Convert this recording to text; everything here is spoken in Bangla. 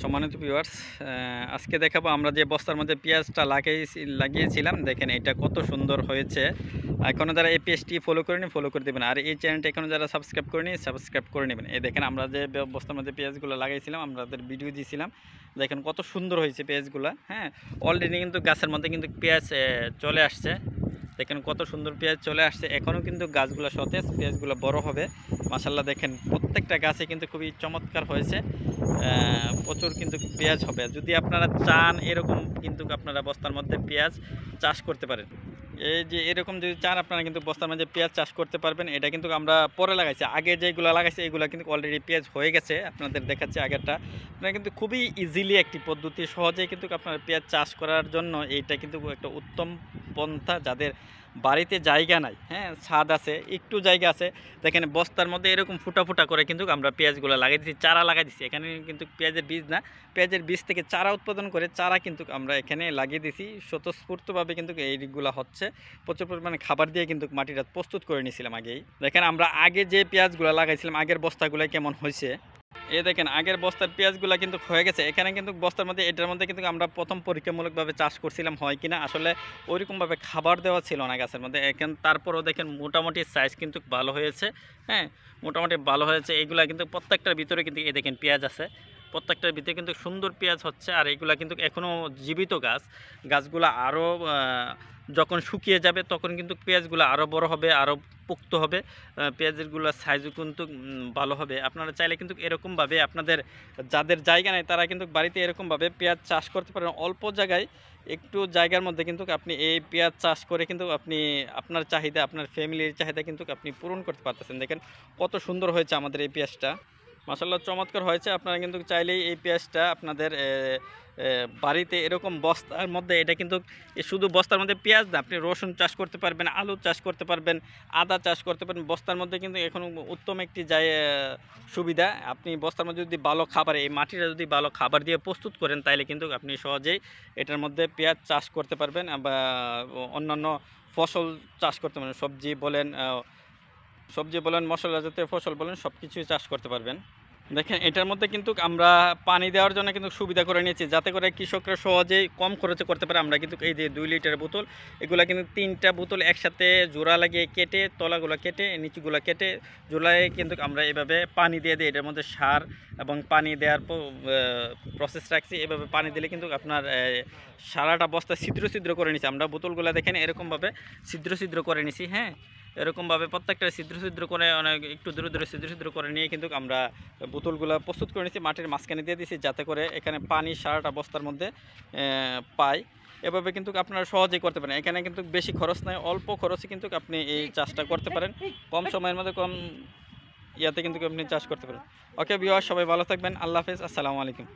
সম্মানিত ভিউয়ার্স, আজকে দেখাবো আমরা যে বস্তার মধ্যে পেঁয়াজটা লাগিয়েছিলাম। দেখেন এটা কত সুন্দর হয়েছে। এখনও যারা এই পেজটি ফলো করেনি ফলো করে দেবেন, আর এই চ্যানেলটা এখনও যারা সাবস্ক্রাইব করেনি সাবস্ক্রাইব করে নেবেন। এই দেখেন আমরা যে বস্তার মধ্যে পেঁয়াজগুলো লাগাইছিলাম, আমাদের ভিডিও দিয়েছিলাম। দেখেন কত সুন্দর হয়েছে পেঁয়াজগুলো। হ্যাঁ, অলরেডি কিন্তু গাছের মধ্যে কিন্তু পেঁয়াজ চলে আসছে। দেখেন কত সুন্দর পেঁয়াজ চলে আসছে। এখনও কিন্তু গাছগুলো সতেজ, পেঁয়াজগুলো বড় হবে মাশাআল্লাহ। দেখেন প্রত্যেকটা গাছে কিন্তু খুবই চমৎকার হয়েছে। প্রচুর কিন্তু পেঁয়াজ হবে। যদি আপনারা চান এরকম কিন্তু আপনারা বস্তার মধ্যে পেঁয়াজ চাষ করতে পারেন। এই যে এরকম যদি চান আপনারা কিন্তু বস্তার মধ্যে পেঁয়াজ চাষ করতে পারবেন। এটা কিন্তু আমরা পরে লাগাইছি, আগে যেগুলো লাগাইছি এগুলো কিন্তু অলরেডি পেঁয়াজ হয়ে গেছে। আপনাদের দেখাচ্ছে আগেরটা। আপনারা কিন্তু খুবই ইজিলি একটি পদ্ধতি, সহজেই কিন্তু আপনার পেঁয়াজ চাষ করার জন্য এইটা কিন্তু একটা উত্তম পন্থা। যাদের বাড়িতে জায়গা নাই, হ্যাঁ ছাদ আছে, একটু জায়গা আছে, দেখেন বস্তার মধ্যে এরকম ফুটা ফুটা করে কিন্তু আমরা পেঁয়াজগুলো লাগাই দিচ্ছি, চারা লাগাই দিচ্ছি। এখানে কিন্তু পেঁয়াজের বীজ না, পেঁয়াজের বীজ থেকে চারা উৎপাদন করে চারা কিন্তু আমরা এখানে লাগিয়ে দিছি। স্বতঃস্ফূর্তভাবে কিন্তু এইগুলো হচ্ছে। প্রচুর পরিমাণে খাবার দিয়ে কিন্তু মাটিটা প্রস্তুত করে নিয়েছিলাম আগেই। দেখেন আমরা আগে যে পেঁয়াজগুলো লাগাইছিলাম আগের বস্তাগুলো কেমন হয়েছে। এই দেখেন আগের বস্তার পেঁয়াজগুলো কিন্তু হয়ে গেছে। এখানে কিন্তু বস্তার মধ্যে এটার মধ্যে কিন্তু আমরা প্রথম পরীক্ষামূলকভাবে চাষ করছিলাম হয় কিনা, আসলে ওইরকমভাবে খাবার দেওয়া ছিল না গাছের মধ্যে। এখন তারপরেও দেখেন মোটামুটি সাইজ কিন্তু ভালো হয়েছে। হ্যাঁ, মোটামুটি ভালো হয়েছে। এইগুলা কিন্তু প্রত্যেকটার ভিতরে কিন্তু এই দেখেন পেঁয়াজ আছে, প্রত্যেকটার ভিতরে কিন্তু সুন্দর পেঁয়াজ হচ্ছে। আর এইগুলা কিন্তু এখনও জীবিত গাছ। গাছগুলো আরও যখন শুকিয়ে যাবে তখন কিন্তু পেঁয়াজগুলো আরও বড় হবে, আরও পোক্ত হবে। পেঁয়াজেরগুলো সাইজও কিন্তু ভালো হবে। আপনারা চাইলে কিন্তু এরকমভাবে আপনাদের যাদের জায়গা নেই তারা কিন্তু বাড়িতে এরকমভাবে পেঁয়াজ চাষ করতে পারেন। অল্প জায়গায়, একটু জায়গার মধ্যে কিন্তু আপনি এই পেঁয়াজ চাষ করে কিন্তু আপনি আপনার চাহিদা, আপনার ফ্যামিলির চাহিদা কিন্তু আপনি পূরণ করতে পারতেছেন। দেখেন কত সুন্দর হয়েছে আমাদের এই পেঁয়াজটা, মাশাআল্লাহ চমৎকার হয়েছে। আপনারা কিন্তু চাইলেই এই পেঁয়াজটা আপনাদের বাড়িতে এরকম বস্তার মধ্যে, এটা কিন্তু শুধু বস্তার মধ্যে পেঁয়াজ না, আপনি রসুন চাষ করতে পারবেন, আলু চাষ করতে পারবেন, আদা চাষ করতে পারবেন। বস্তার মধ্যে কিন্তু এখন উত্তম একটি সুবিধা। আপনি বস্তার মধ্যে যদি ভালো খাবার, এই মাটিটা যদি ভালো খাবার দিয়ে প্রস্তুত করেন তাহলে কিন্তু আপনি সহজেই এটার মধ্যে পেঁয়াজ চাষ করতে পারবেন বা অন্যান্য ফসল চাষ করতে পারবেন। সবজি বলেন, মশলা জাতীয় ফসল বলেন, সব কিছুই চাষ করতে পারবেন। দেখেন এটার মধ্যে কিন্তু আমরা পানি দেওয়ার জন্য কিন্তু সুবিধা করে নিয়েছি, যাতে করে কৃষকরা সহজেই কম খরচে করতে পারে। আমরা কিন্তু এই যে 2 লিটারের বোতল, এগুলো কিন্তু 3টা বোতল একসাথে জোড়া লাগিয়ে কেটে, তলাগুলো কেটে, নিচুগুলো কেটে জোড়ায় কিন্তু আমরা এভাবে পানি দিয়ে দিই। এটার মধ্যে সার এবং পানি দেওয়ার প্রসেস রাখছি। এভাবে পানি দিলে কিন্তু আপনার সারাটা বস্তা ছিদ্র ছিদ্র করে নিছি আমরা। বোতলগুলো দেখেন এরকমভাবে ছিদ্র ছিদ্র করে নিছি। হ্যাঁ, এরকমভাবে প্রত্যেকটা ছিদ্র ছিদ্র করে অনেক একটু দূরে দূরে ছিদ্র ছিদ্র করে নিয়ে কিন্তু আমরা বোতলগুলো প্রস্তুত করে নিচ্ছি, মাটির মাঝখানে দিয়ে দিচ্ছি, যাতে করে এখানে পানি সারাটা বস্তার মধ্যে পাই। এভাবে কিন্তু আপনারা সহজেই করতে পারেন। এখানে কিন্তু বেশি খরচ নাই, অল্প খরচে কিন্তু আপনি এই চাষটা করতে পারেন। কম সময়ের মধ্যে কম ইয়াতে কিন্তু আপনি চাষ করতে পারেন। ওকে ভিউয়ার্স, সবাই ভালো থাকবেন। আল্লাহ হাফেজ, আসসালামু আলাইকুম।